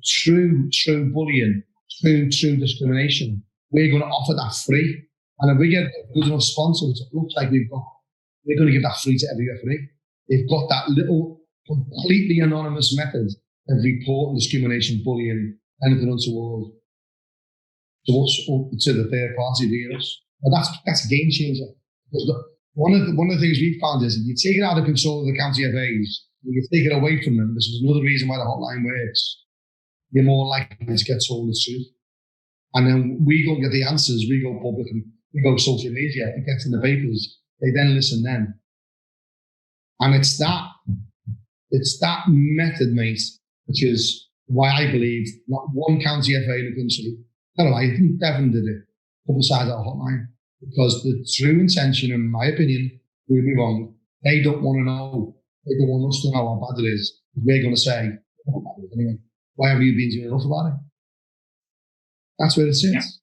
True bullying, true discrimination, we're going to offer that free. And if we get a good enough sponsor, which it looks like we're going to give that free to every referee. They've got that little completely anonymous method of reporting discrimination, bullying, anything untoward to the third party viewers. And that's a game changer. One of the things we've found is if you take it out of control of the county FAs, you take it away from them, this is another reason why the hotline works, you're more likely to get told the truth. And then we go get the answers, we go public and we go social media, it gets in the papers, they then listen then. And it's that method, mate, which is why I believe not one county FA in the country, I think Devon did it, publicised our hotline, because the true intention, in my opinion, prove me wrong, they don't want to know, they don't want us to know how bad it is. We're going to say, oh, anyway, why have you been doing enough about it? That's where it sits.